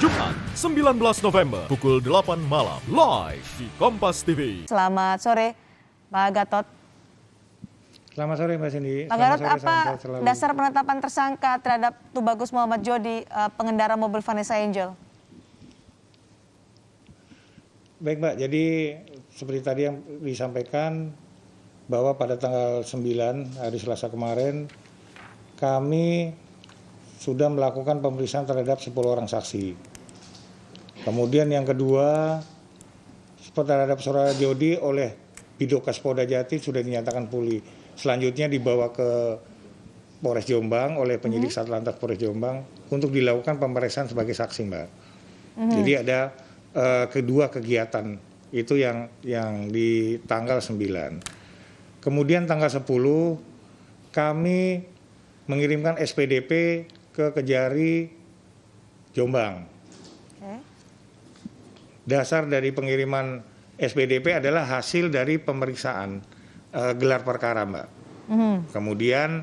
Jumat 19 November pukul 8 malam live di Kompas TV. Selamat sore, Pak Gatot. Selamat sore Mbak Cindy. Pak Gatot, apa dasar penetapan tersangka terhadap Tubagus Muhammad Jody, pengendara mobil Vanessa Angel? Baik Mbak, jadi seperti tadi yang disampaikan bahwa pada tanggal 9 hari Selasa kemarin kami sudah melakukan pemeriksaan terhadap 10 orang saksi. Kemudian yang kedua, terhadap saudara Jody oleh Bidokas Polda Jatim sudah dinyatakan pulih. Selanjutnya dibawa ke Polres Jombang oleh penyidik Satlantas Polres Jombang untuk dilakukan pemeriksaan sebagai saksi, Mbak. Jadi ada kedua kegiatan itu yang di tanggal 9. Kemudian tanggal 10 kami mengirimkan SPDP ke Kejari Jombang. Dasar dari pengiriman SPDP adalah hasil dari pemeriksaan gelar perkara, Mbak. Kemudian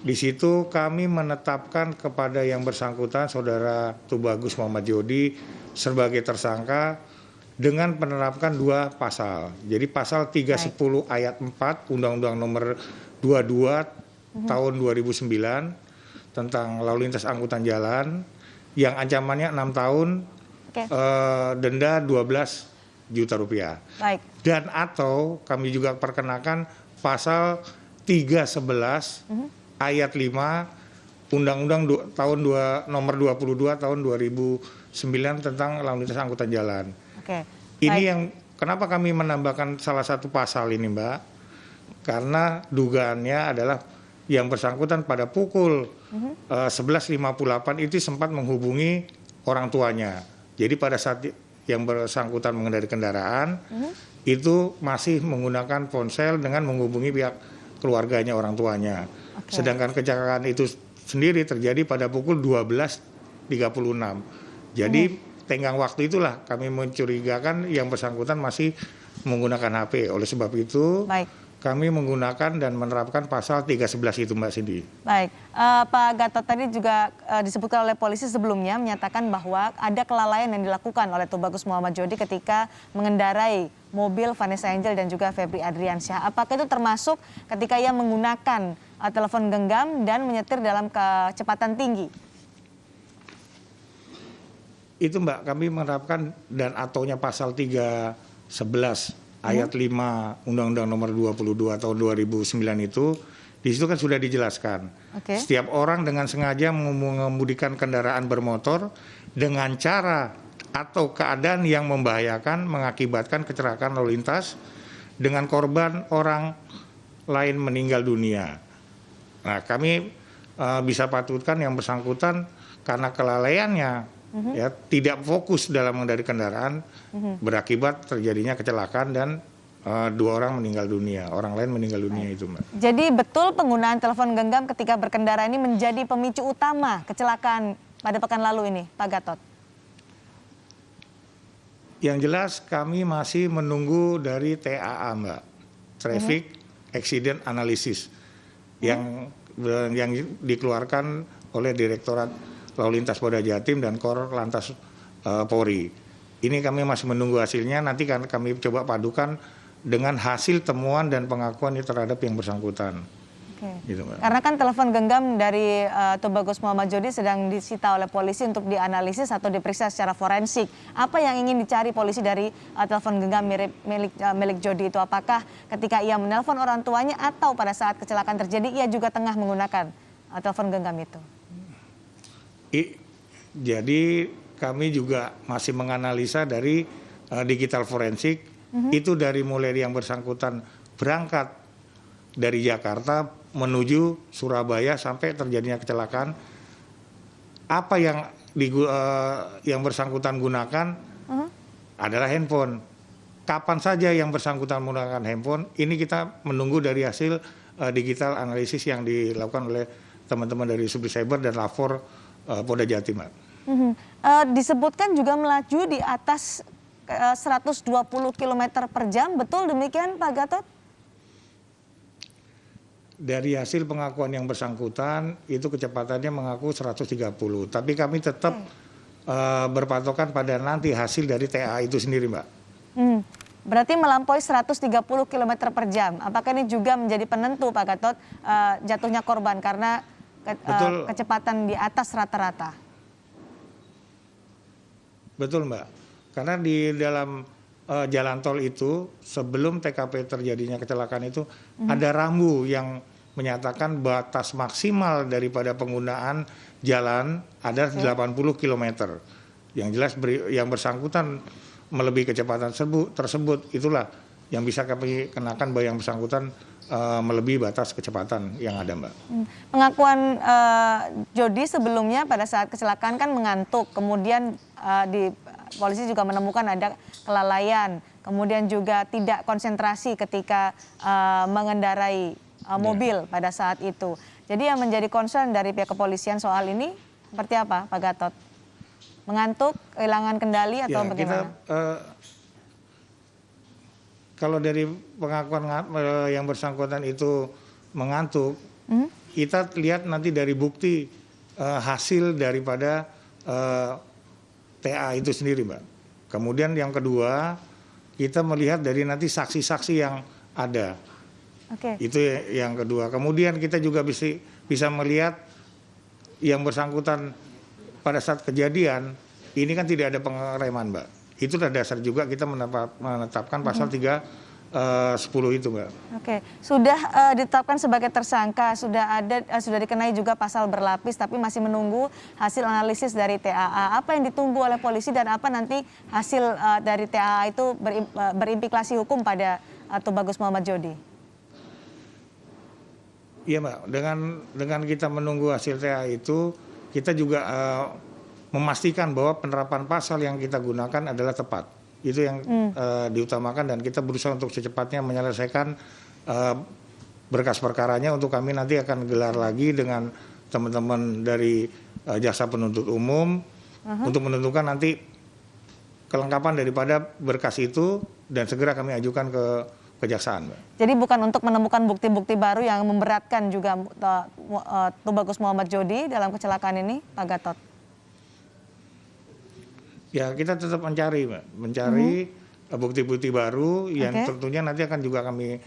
di situ kami menetapkan kepada yang bersangkutan saudara Tubagus Muhammad Jody sebagai tersangka dengan menerapkan dua pasal. Jadi pasal 310 ayat 4 Undang-Undang Nomor 22 tahun 2009 tentang lalu lintas angkutan jalan yang ancamannya 6 tahun, denda 12 juta rupiah. Baik. Dan atau kami juga perkenakan pasal 311 ayat 5 Undang-Undang Nomor 22 tahun 2009 tentang lalu lintas angkutan jalan. Ini yang kenapa kami menambahkan salah satu pasal ini, Mbak? Karena dugaannya adalah yang bersangkutan pada pukul 11.58 itu sempat menghubungi orang tuanya. Jadi pada saat yang bersangkutan mengendarai kendaraan itu masih menggunakan ponsel dengan menghubungi pihak keluarganya, orang tuanya. Sedangkan kecelakaan itu sendiri terjadi pada pukul 12.36. Jadi tenggang waktu itulah kami mencurigakan yang bersangkutan masih menggunakan HP. Oleh sebab itu kami menggunakan dan menerapkan pasal 311 itu, Mbak Cindy. Baik, Pak Gatot tadi juga disebutkan oleh polisi sebelumnya menyatakan bahwa ada kelalaian yang dilakukan oleh Tubagus Muhammad Jody ketika mengendarai mobil Vanessa Angel dan juga Febri Adriansyah. Apakah itu termasuk ketika ia menggunakan telepon genggam dan menyetir dalam kecepatan tinggi? Itu, Mbak, kami menerapkan dan ataunya pasal 311 ayat 5 Undang-Undang Nomor 22 tahun 2009 itu, di situ kan sudah dijelaskan. Setiap orang dengan sengaja mengemudikan kendaraan bermotor dengan cara atau keadaan yang membahayakan mengakibatkan kecelakaan lalu lintas dengan korban orang lain meninggal dunia. Nah, kami bisa patutkan yang bersangkutan karena kelalaiannya ya tidak fokus dalam mengendari kendaraan berakibat terjadinya kecelakaan dan dua orang meninggal dunia, orang lain meninggal dunia itu, Mbak. Jadi betul penggunaan telepon genggam ketika berkendara ini menjadi pemicu utama kecelakaan pada pekan lalu ini, Pak Gatot? Yang jelas kami masih menunggu dari TAA, Mbak, Traffic Accident Analysis, yang dikeluarkan oleh Direktorat Lalu Lintas Polda Jatim dan Kor Lantas Polri. Ini kami masih menunggu hasilnya, nanti kan kami coba padukan dengan hasil temuan dan pengakuan terhadap yang bersangkutan. Gitu, Mbak. Karena kan telepon genggam dari Tubagus Muhammad Jody sedang disita oleh polisi untuk dianalisis atau diperiksa secara forensik. Apa yang ingin dicari polisi dari telepon genggam milik Jody itu? Apakah ketika ia menelpon orang tuanya atau pada saat kecelakaan terjadi ia juga tengah menggunakan telepon genggam itu? Jadi kami juga masih menganalisa dari digital forensik, itu dari mulai yang bersangkutan berangkat dari Jakarta menuju Surabaya sampai terjadinya kecelakaan, apa yang bersangkutan gunakan adalah handphone. Kapan saja yang bersangkutan menggunakan handphone, ini kita menunggu dari hasil digital analisis yang dilakukan oleh teman-teman dari Subdit Cyber dan Lapor Polda Jatim. Disebutkan juga melaju di atas 120 km per jam, betul demikian Pak Gatot? Dari hasil pengakuan yang bersangkutan itu kecepatannya mengaku 130, tapi kami tetap berpatokan pada nanti hasil dari TA itu sendiri, Mbak. Berarti melampaui 130 km per jam. Apakah ini juga menjadi penentu Pak Gatot jatuhnya korban karena Betul. kecepatan di atas rata-rata? Betul, Mbak. Karena di dalam jalan tol itu sebelum TKP terjadinya kecelakaan itu ada rambu yang menyatakan batas maksimal daripada penggunaan jalan ada 80 km. Yang jelas yang bersangkutan melebihi kecepatan tersebut, itulah yang bisa kami kenakan bahwa yang bersangkutan melebihi batas kecepatan yang ada, Mbak. Pengakuan Jody sebelumnya pada saat kecelakaan kan mengantuk, kemudian di polisi juga menemukan ada kelalaian, kemudian juga tidak konsentrasi ketika mengendarai mobil pada saat itu. Jadi yang menjadi concern dari pihak kepolisian soal ini seperti apa, Pak Gatot? Mengantuk, kehilangan kendali atau bagaimana? Kalau dari pengakuan yang bersangkutan itu mengantuk, kita lihat nanti dari bukti hasil daripada TA itu sendiri, Mbak. Kemudian yang kedua, kita melihat dari nanti saksi-saksi yang ada. Itu yang kedua. Kemudian kita juga bisa melihat yang bersangkutan pada saat kejadian, ini kan tidak ada pengereman, Mbak. Itu adalah dasar juga kita menetapkan pasal 310 itu, Mbak. Sudah ditetapkan sebagai tersangka, sudah dikenai juga pasal berlapis, tapi masih menunggu hasil analisis dari TAA. Apa yang ditunggu oleh polisi dan apa nanti hasil dari TAA itu berimplikasi hukum pada Tubagus Muhammad Jody? Iya, Mbak. Dengan kita menunggu hasil TA itu, kita juga memastikan bahwa penerapan pasal yang kita gunakan adalah tepat. Itu yang diutamakan dan kita berusaha untuk secepatnya menyelesaikan berkas perkaranya untuk kami nanti akan gelar lagi dengan teman-teman dari jaksa penuntut umum untuk menentukan nanti kelengkapan daripada berkas itu dan segera kami ajukan ke kejaksaan, Mbak. Jadi bukan untuk menemukan bukti-bukti baru yang memberatkan juga Tubagus Muhammad Jody dalam kecelakaan ini, Pak Gatot? Ya, kita tetap mencari, Mbak. Mencari bukti-bukti baru yang tentunya nanti akan juga kami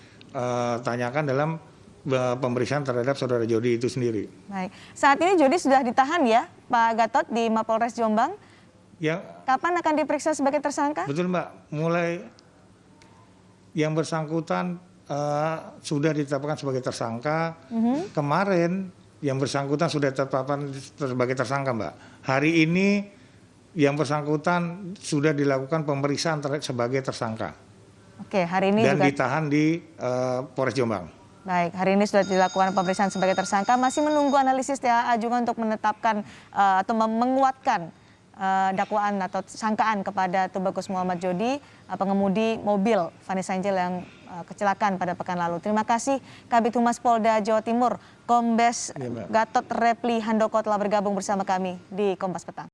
tanyakan dalam pemeriksaan terhadap saudara Jody itu sendiri. Baik. Saat ini Jody sudah ditahan ya, Pak Gatot, di Mapolres Jombang? Ya. Kapan akan diperiksa sebagai tersangka? Betul, Mbak. Mulai yang bersangkutan sudah ditetapkan sebagai tersangka. Kemarin yang bersangkutan sudah ditetapkan sebagai tersangka, Mbak. Hari ini yang bersangkutan sudah dilakukan pemeriksaan sebagai tersangka. Hari ini dan juga ditahan di Polres Jombang. Baik, hari ini sudah dilakukan pemeriksaan sebagai tersangka. Masih menunggu analisis TAA juga untuk menetapkan atau menguatkan dakwaan atau sangkaan kepada Tubagus Muhammad Jody, pengemudi mobil Vanessa Angel yang kecelakaan pada pekan lalu. Terima kasih Kabid Humas Polda Jawa Timur, Kombes Gatot Repli Handoko telah bergabung bersama kami di Kompas Petang.